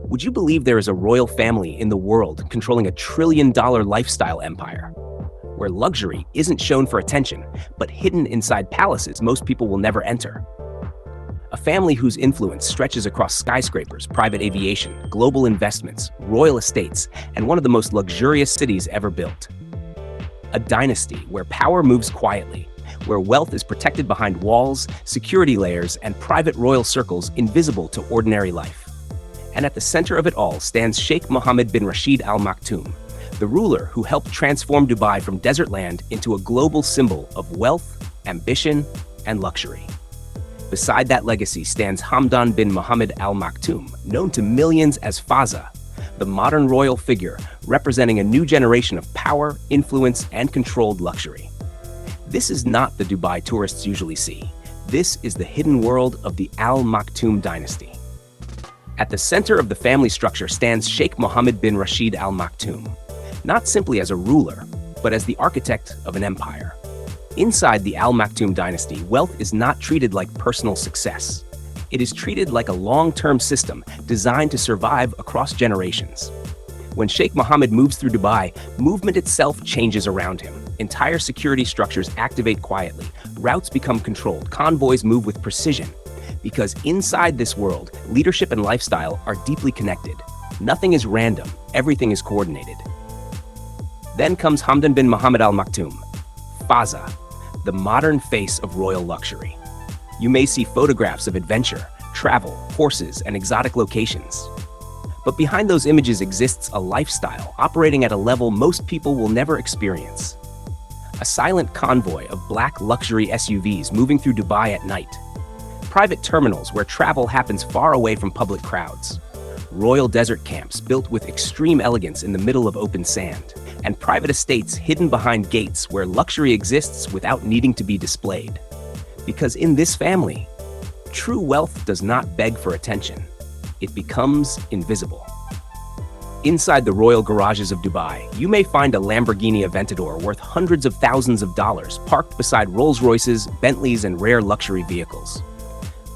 Would you believe there is a royal family in the world controlling $1 trillion lifestyle empire, where luxury isn't shown for attention, but hidden inside palaces most people will never enter? A family whose influence stretches across skyscrapers, private aviation, global investments, royal estates, and one of the most luxurious cities ever built. A dynasty where power moves quietly, where wealth is protected behind walls, security layers, and private royal circles invisible to ordinary life. And at the center of it all stands Sheikh Mohammed bin Rashid Al Maktoum, the ruler who helped transform Dubai from desert land into a global symbol of wealth, ambition, and luxury. Beside that legacy stands Hamdan bin Mohammed Al Maktoum, known to millions as Faza, the modern royal figure representing a new generation of power, influence, and controlled luxury. This is not the Dubai tourists usually see. This is the hidden world of the Al Maktoum dynasty. At the center of the family structure stands Sheikh Mohammed bin Rashid Al Maktoum, not simply as a ruler, but as the architect of an empire. Inside the Al Maktoum dynasty, wealth is not treated like personal success. It is treated like a long-term system designed to survive across generations. When Sheikh Mohammed moves through Dubai, movement itself changes around him. Entire security structures activate quietly. Routes become controlled. Convoys move with precision. Because inside this world, leadership and lifestyle are deeply connected. Nothing is random. Everything is coordinated. Then comes Hamdan bin Mohammed Al Maktoum, Faza, the modern face of royal luxury. You may see photographs of adventure, travel, horses, and exotic locations. But behind those images exists a lifestyle operating at a level most people will never experience. A silent convoy of black luxury SUVs moving through Dubai at night. Private terminals where travel happens far away from public crowds. Royal desert camps built with extreme elegance in the middle of open sand. And private estates hidden behind gates where luxury exists without needing to be displayed. Because in this family, true wealth does not beg for attention. It becomes invisible. Inside the royal garages of Dubai, you may find a Lamborghini Aventador worth hundreds of thousands of dollars parked beside Rolls-Royces, Bentleys, and rare luxury vehicles.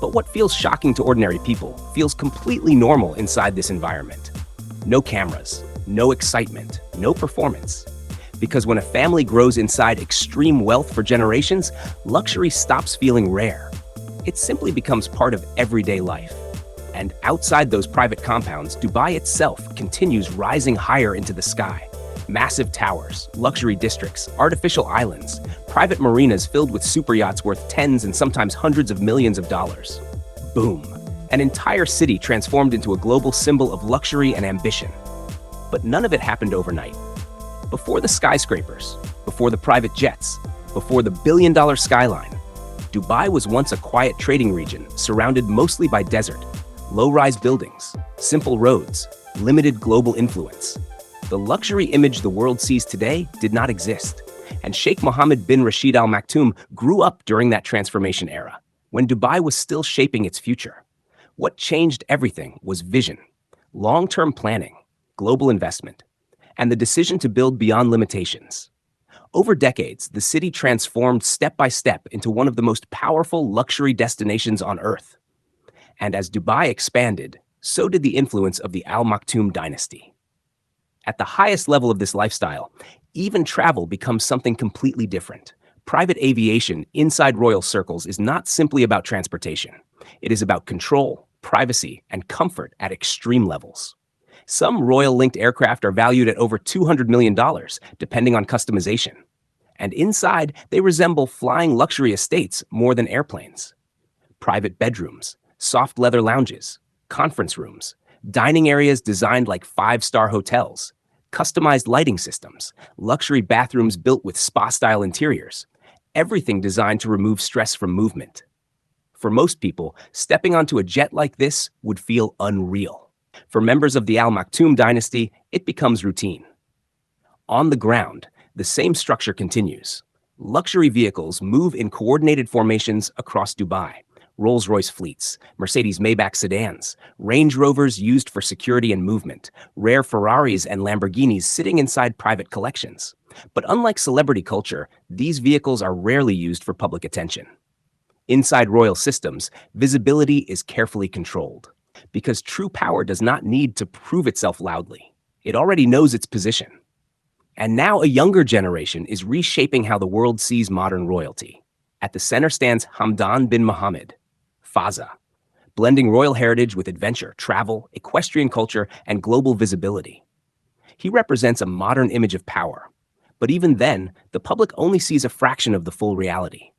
But what feels shocking to ordinary people feels completely normal inside this environment. No cameras, no excitement, no performance. Because when a family grows inside extreme wealth for generations, luxury stops feeling rare. It simply becomes part of everyday life. And outside those private compounds, Dubai itself continues rising higher into the sky. Massive towers, luxury districts, artificial islands, private marinas filled with super yachts worth tens and sometimes hundreds of millions of dollars. Boom. An entire city transformed into a global symbol of luxury and ambition. But none of it happened overnight. Before the skyscrapers, before the private jets, before the billion-dollar skyline, Dubai was once a quiet trading region surrounded mostly by desert, low-rise buildings, simple roads, limited global influence. The luxury image the world sees today did not exist, and Sheikh Mohammed bin Rashid Al Maktoum grew up during that transformation era, when Dubai was still shaping its future. What changed everything was vision, long-term planning, global investment, and the decision to build beyond limitations. Over decades, the city transformed step by step into one of the most powerful luxury destinations on Earth. And as Dubai expanded, so did the influence of the Al Maktoum dynasty. At the highest level of this lifestyle, even travel becomes something completely different. Private aviation inside royal circles is not simply about transportation. It is about control, privacy, and comfort at extreme levels. Some royal-linked aircraft are valued at over $200 million, depending on customization. And inside, they resemble flying luxury estates more than airplanes. Private bedrooms, soft leather lounges, conference rooms, dining areas designed like five-star hotels, customized lighting systems, luxury bathrooms built with spa-style interiors, everything designed to remove stress from movement. For most people, stepping onto a jet like this would feel unreal. For members of the Al Maktoum dynasty, it becomes routine. On the ground, the same structure continues. Luxury vehicles move in coordinated formations across Dubai. Rolls-Royce fleets, Mercedes-Maybach sedans, Range Rovers used for security and movement, rare Ferraris and Lamborghinis sitting inside private collections. But unlike celebrity culture, these vehicles are rarely used for public attention. Inside royal systems, visibility is carefully controlled. Because true power does not need to prove itself loudly. It already knows its position. And now a younger generation is reshaping how the world sees modern royalty. At the center stands Hamdan bin Mohammed, Faza, blending royal heritage with adventure, travel, equestrian culture, and global visibility. He represents a modern image of power. But even then, the public only sees a fraction of the full reality.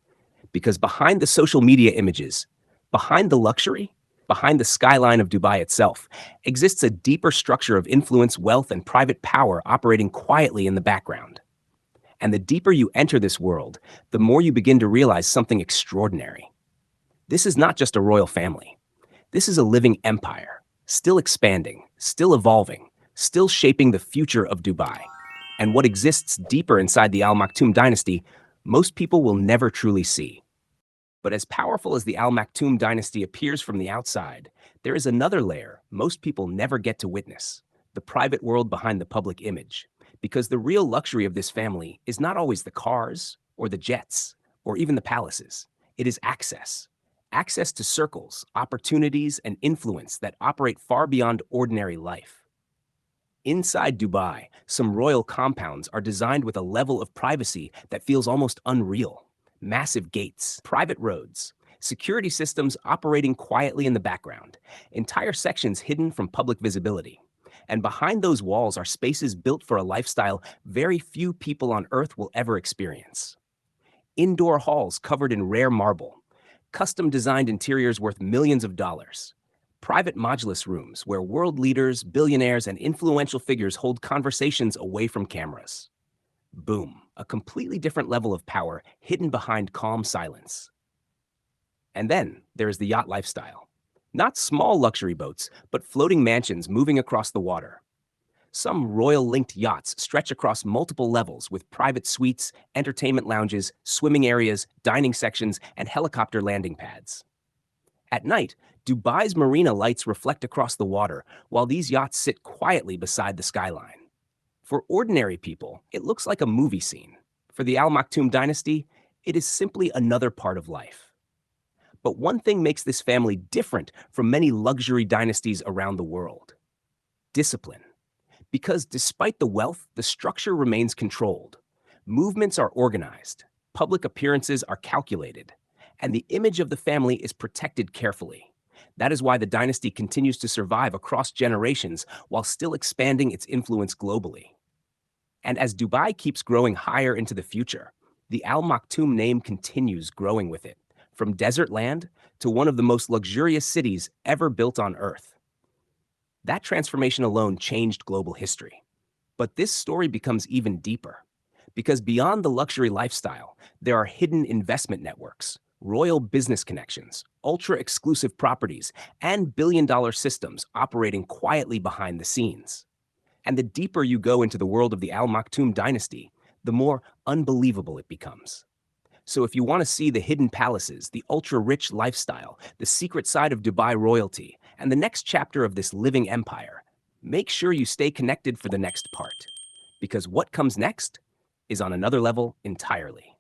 Because behind the social media images, behind the luxury, behind the skyline of Dubai itself, exists a deeper structure of influence, wealth, and private power operating quietly in the background. And the deeper you enter this world, the more you begin to realize something extraordinary. This is not just a royal family. This is a living empire, still expanding, still evolving, still shaping the future of Dubai. And what exists deeper inside the Al Maktoum dynasty, most people will never truly see. But as powerful as the Al Maktoum dynasty appears from the outside, there is another layer most people never get to witness, the private world behind the public image. Because the real luxury of this family is not always the cars, or the jets, or even the palaces. It is access. Access to circles, opportunities, and influence that operate far beyond ordinary life. Inside Dubai, some royal compounds are designed with a level of privacy that feels almost unreal. Massive gates, private roads, security systems operating quietly in the background, entire sections hidden from public visibility. And behind those walls are spaces built for a lifestyle very few people on Earth will ever experience. Indoor halls covered in rare marble, custom-designed interiors worth millions of dollars, private modulus rooms where world leaders, billionaires, and influential figures hold conversations away from cameras. Boom, a completely different level of power hidden behind calm silence. And then there's the yacht lifestyle. Not small luxury boats, but floating mansions moving across the water. Some royal-linked yachts stretch across multiple levels with private suites, entertainment lounges, swimming areas, dining sections, and helicopter landing pads. At night, Dubai's marina lights reflect across the water, while these yachts sit quietly beside the skyline. For ordinary people, it looks like a movie scene. For the Al Maktoum dynasty, it is simply another part of life. But one thing makes this family different from many luxury dynasties around the world: discipline. Because despite the wealth, the structure remains controlled. Movements are organized, public appearances are calculated, and the image of the family is protected carefully. That is why the dynasty continues to survive across generations while still expanding its influence globally. And as Dubai keeps growing higher into the future, the Al Maktoum name continues growing with it, from desert land to one of the most luxurious cities ever built on Earth. That transformation alone changed global history. But this story becomes even deeper, because beyond the luxury lifestyle, there are hidden investment networks, royal business connections, ultra-exclusive properties, and billion-dollar systems operating quietly behind the scenes. And the deeper you go into the world of the Al Maktoum dynasty, the more unbelievable it becomes. So if you want to see the hidden palaces, the ultra-rich lifestyle, the secret side of Dubai royalty, and the next chapter of this living empire, make sure you stay connected for the next part. Because what comes next is on another level entirely.